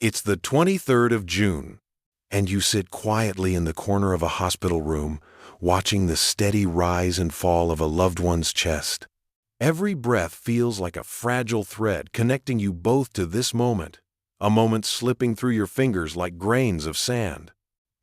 It's the 23rd of June, and you sit quietly in the corner of a hospital room, watching the steady rise and fall of a loved one's chest. Every breath feels like a fragile thread connecting you both to this moment, a moment slipping through your fingers like grains of sand.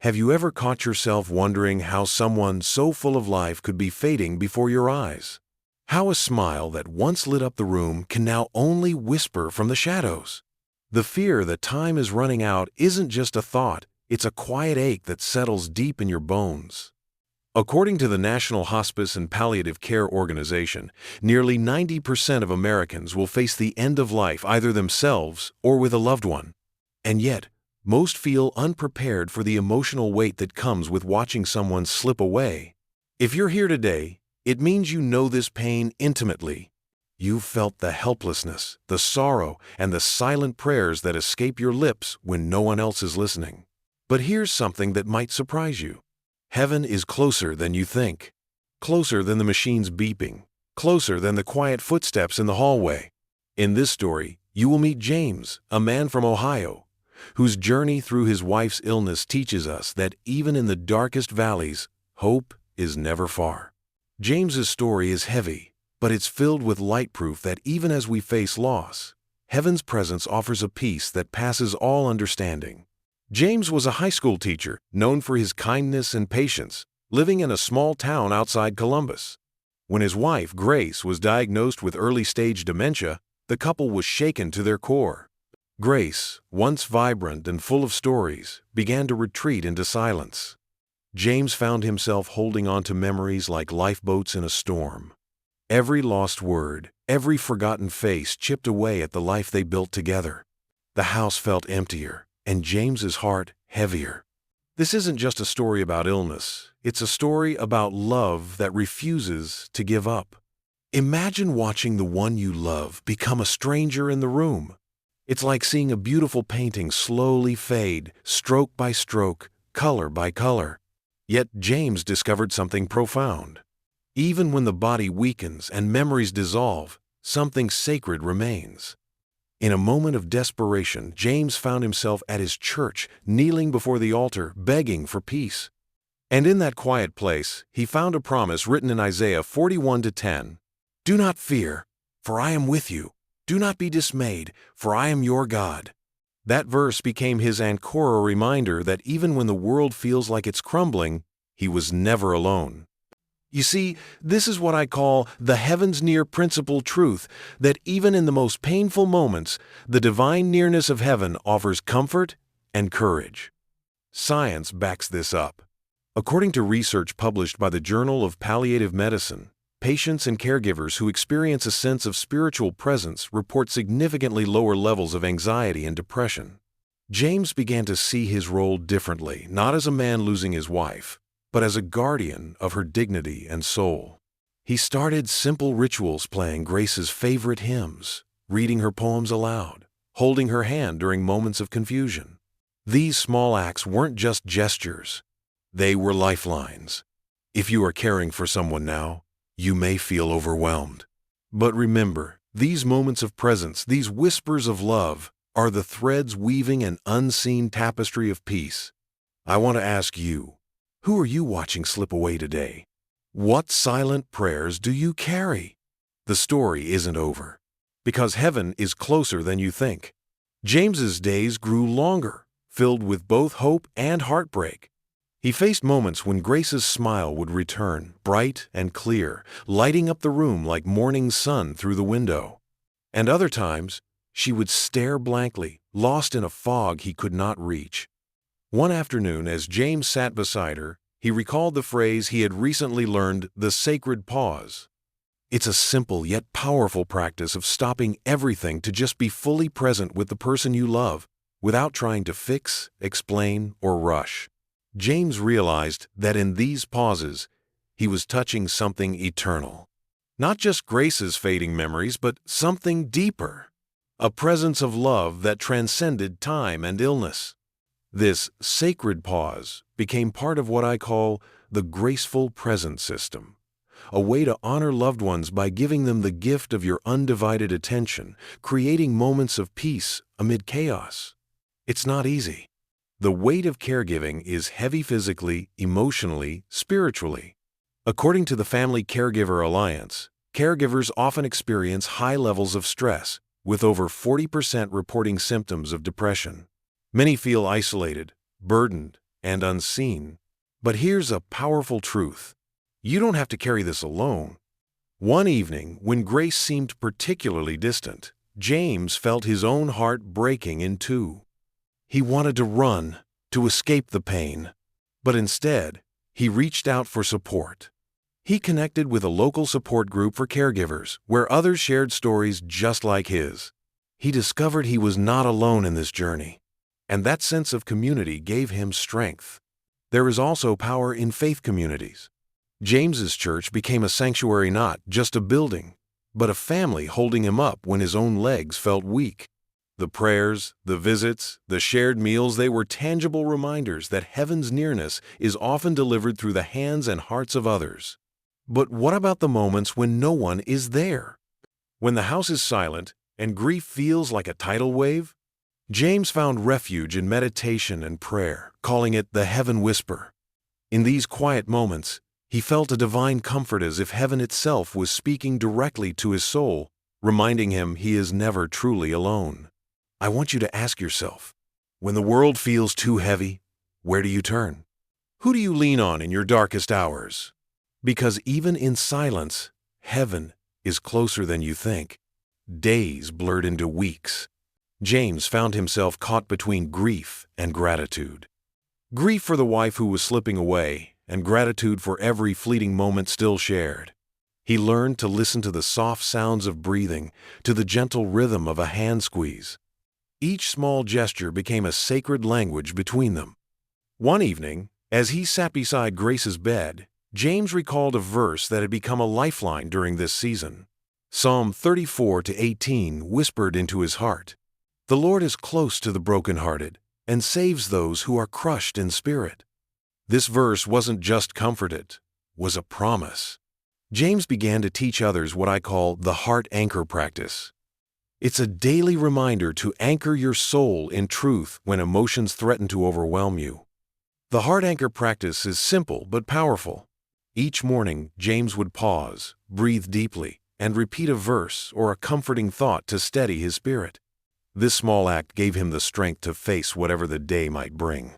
Have you ever caught yourself wondering how someone so full of life could be fading before your eyes? How a smile that once lit up the room can now only whisper from the shadows? The fear that time is running out isn't just a thought, it's a quiet ache that settles deep in your bones. According to the National Hospice and Palliative Care Organization, nearly 90% of Americans will face the end of life either themselves or with a loved one. And yet, most feel unprepared for the emotional weight that comes with watching someone slip away. If you're here today, it means you know this pain intimately. You've felt the helplessness, the sorrow, and the silent prayers that escape your lips when no one else is listening. But here's something that might surprise you. Heaven is closer than you think. Closer than the machines beeping. Closer than the quiet footsteps in the hallway. In this story, you will meet James, a man from Ohio, whose journey through his wife's illness teaches us that even in the darkest valleys, hope is never far. James's story is heavy, but it's filled with light proof that even as we face loss, heaven's presence offers a peace that passes all understanding. James was a high school teacher known for his kindness and patience, living in a small town outside Columbus. When his wife, Grace, was diagnosed with early-stage dementia, the couple was shaken to their core. Grace, once vibrant and full of stories, began to retreat into silence. James found himself holding on to memories like lifeboats in a storm. Every lost word, every forgotten face chipped away at the life they built together. The house felt emptier, and James's heart heavier. This isn't just a story about illness, it's a story about love that refuses to give up. Imagine watching the one you love become a stranger in the room. It's like seeing a beautiful painting slowly fade, stroke by stroke, color by color. Yet James discovered something profound. Even when the body weakens and memories dissolve, something sacred remains. In a moment of desperation, James found himself at his church, kneeling before the altar, begging for peace. And in that quiet place, he found a promise written in Isaiah 41:10. "Do not fear, for I am with you. Do not be dismayed, for I am your God." That verse became his anchor, a reminder that even when the world feels like it's crumbling, he was never alone. You see, this is what I call the heavens near principle truth, that even in the most painful moments, the divine nearness of heaven offers comfort and courage. Science backs this up. According to research published by the Journal of Palliative Medicine, patients and caregivers who experience a sense of spiritual presence report significantly lower levels of anxiety and depression. James began to see his role differently, not as a man losing his wife, but as a guardian of her dignity and soul. He started simple rituals, playing Grace's favorite hymns, reading her poems aloud, holding her hand during moments of confusion. These small acts weren't just gestures, they were lifelines. If you are caring for someone now, you may feel overwhelmed. But remember, these moments of presence, these whispers of love, are the threads weaving an unseen tapestry of peace. I want to ask you, who are you watching slip away today? What silent prayers do you carry? The story isn't over, because heaven is closer than you think. James's days grew longer, filled with both hope and heartbreak. He faced moments when Grace's smile would return, bright and clear, lighting up the room like morning sun through the window. And other times, she would stare blankly, lost in a fog he could not reach. One afternoon, as James sat beside her, he recalled the phrase he had recently learned, the sacred pause. It's a simple yet powerful practice of stopping everything to just be fully present with the person you love, without trying to fix, explain, or rush. James realized that in these pauses, he was touching something eternal. Not just Grace's fading memories, but something deeper. A presence of love that transcended time and illness. This sacred pause became part of what I call the graceful presence system, a way to honor loved ones by giving them the gift of your undivided attention, creating moments of peace amid chaos. It's not easy. The weight of caregiving is heavy physically, emotionally, spiritually. According to the Family Caregiver Alliance, caregivers often experience high levels of stress, with over 40% reporting symptoms of depression. Many feel isolated, burdened, and unseen. But here's a powerful truth. You don't have to carry this alone. One evening, when Grace seemed particularly distant, James felt his own heart breaking in two. He wanted to run, to escape the pain. But instead, he reached out for support. He connected with a local support group for caregivers, where others shared stories just like his. He discovered he was not alone in this journey, and that sense of community gave him strength. There is also power in faith communities. James's church became a sanctuary, not just a building, but a family holding him up when his own legs felt weak. The prayers, the visits, the shared meals, they were tangible reminders that heaven's nearness is often delivered through the hands and hearts of others. But what about the moments when no one is there? When the house is silent and grief feels like a tidal wave? James found refuge in meditation and prayer, calling it the heaven whisper. In these quiet moments, he felt a divine comfort, as if heaven itself was speaking directly to his soul, reminding him he is never truly alone. I want you to ask yourself, when the world feels too heavy, where do you turn? Who do you lean on in your darkest hours? Because even in silence, heaven is closer than you think. Days blurred into weeks. James found himself caught between grief and gratitude. Grief for the wife who was slipping away, and gratitude for every fleeting moment still shared. He learned to listen to the soft sounds of breathing, to the gentle rhythm of a hand squeeze. Each small gesture became a sacred language between them. One evening, as he sat beside Grace's bed, James recalled a verse that had become a lifeline during this season. Psalm 34:18 whispered into his heart, "The Lord is close to the brokenhearted and saves those who are crushed in spirit." This verse wasn't just comfort, it was a promise. James began to teach others what I call the heart anchor practice. It's a daily reminder to anchor your soul in truth when emotions threaten to overwhelm you. The heart anchor practice is simple but powerful. Each morning, James would pause, breathe deeply, and repeat a verse or a comforting thought to steady his spirit. This small act gave him the strength to face whatever the day might bring.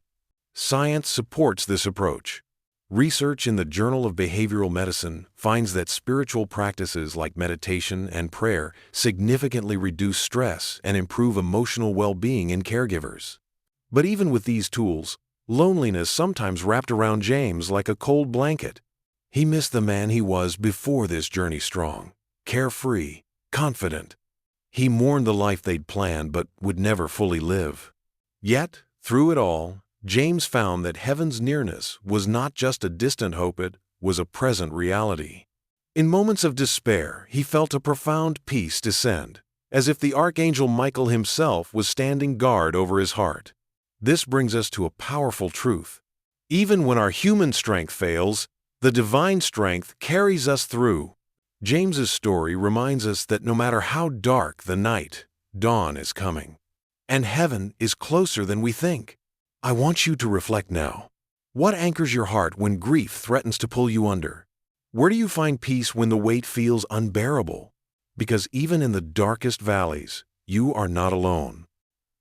Science supports this approach. Research in the Journal of Behavioral Medicine finds that spiritual practices like meditation and prayer significantly reduce stress and improve emotional well-being in caregivers. But even with these tools, loneliness sometimes wrapped around James like a cold blanket. He missed the man he was before this journey, strong, carefree, confident. He mourned the life they'd planned but would never fully live. Yet, through it all, James found that heaven's nearness was not just a distant hope, it was a present reality. In moments of despair, he felt a profound peace descend, as if the Archangel Michael himself was standing guard over his heart. This brings us to a powerful truth. Even when our human strength fails, the divine strength carries us through. James's story reminds us that no matter how dark the night, dawn is coming. And heaven is closer than we think. I want you to reflect now. What anchors your heart when grief threatens to pull you under? Where do you find peace when the weight feels unbearable? Because even in the darkest valleys, you are not alone.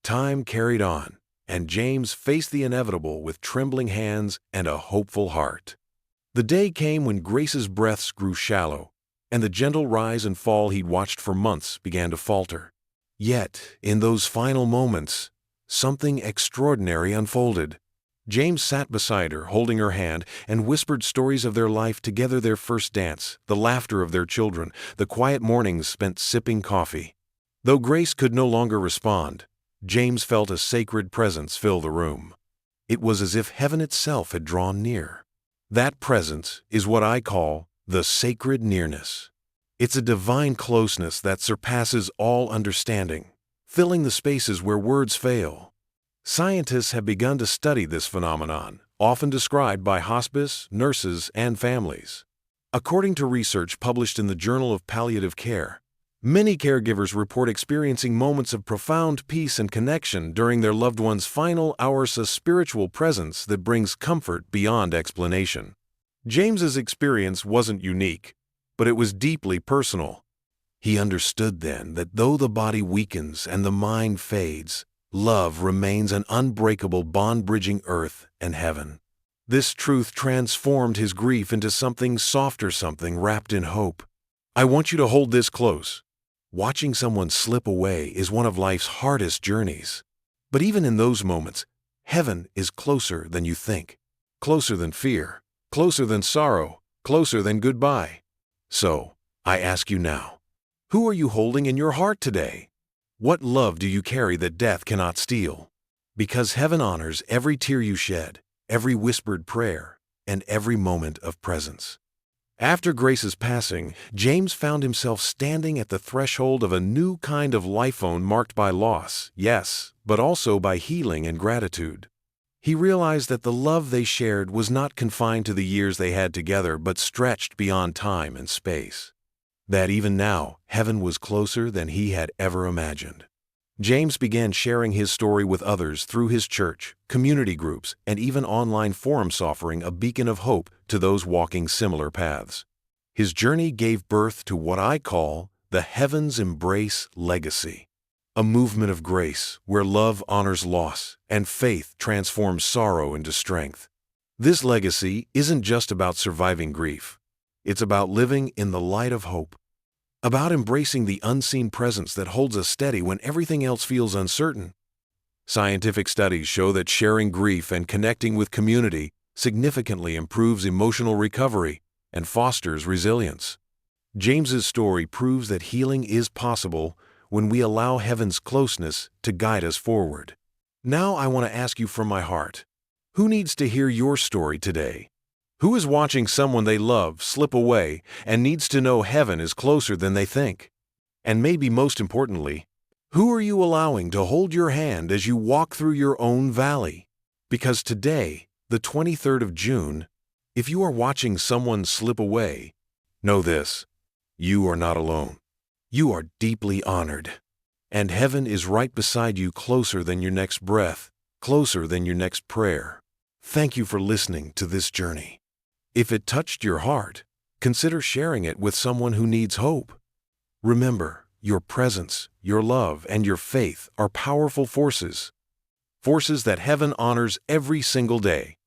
Time carried on, and James faced the inevitable with trembling hands and a hopeful heart. The day came when Grace's breaths grew shallow, and the gentle rise and fall he'd watched for months began to falter. Yet, in those final moments, something extraordinary unfolded. James sat beside her, holding her hand, and whispered stories of their life together, their first dance, the laughter of their children, the quiet mornings spent sipping coffee. Though Grace could no longer respond, James felt a sacred presence fill the room. It was as if heaven itself had drawn near. That presence is what I call the sacred nearness. It's a divine closeness that surpasses all understanding, filling the spaces where words fail. Scientists have begun to study this phenomenon, often described by hospice, nurses, and families. According to research published in the Journal of Palliative Care, Many caregivers report experiencing moments of profound peace and connection during their loved one's final hours, a spiritual presence that brings comfort beyond explanation. James's experience wasn't unique, but it was deeply personal. He understood then that though the body weakens and the mind fades, love remains an unbreakable bond bridging earth and heaven. This truth transformed his grief into something softer, something wrapped in hope. I want you to hold this close. Watching someone slip away is one of life's hardest journeys. But even in those moments, heaven is closer than you think, closer than fear, closer than sorrow, closer than goodbye. So, I ask you now, who are you holding in your heart today? What love do you carry that death cannot steal? Because heaven honors every tear you shed, every whispered prayer, and every moment of presence. After Grace's passing, James found himself standing at the threshold of a new kind of life marked by loss, yes, but also by healing and gratitude. He realized that the love they shared was not confined to the years they had together but stretched beyond time and space. That even now, heaven was closer than he had ever imagined. James began sharing his story with others through his church, community groups, and even online forums, offering a beacon of hope to those walking similar paths. His journey gave birth to what I call the Heaven's Embrace Legacy, a movement of grace where love honors loss and faith transforms sorrow into strength. This legacy isn't just about surviving grief. It's about living in the light of hope, about embracing the unseen presence that holds us steady when everything else feels uncertain. Scientific studies show that sharing grief and connecting with community significantly improves emotional recovery and fosters resilience. James's story proves that healing is possible when we allow heaven's closeness to guide us forward. Now I want to ask you from my heart, who needs to hear your story today? Who is watching someone they love slip away and needs to know heaven is closer than they think? And maybe most importantly, who are you allowing to hold your hand as you walk through your own valley? Because today, the 23rd of June, if you are watching someone slip away, know this: you are not alone. You are deeply honored. And heaven is right beside you, closer than your next breath, closer than your next prayer. Thank you for listening to this journey. If it touched your heart, consider sharing it with someone who needs hope. Remember, your presence, your love, and your faith are powerful forces that heaven honors every single day.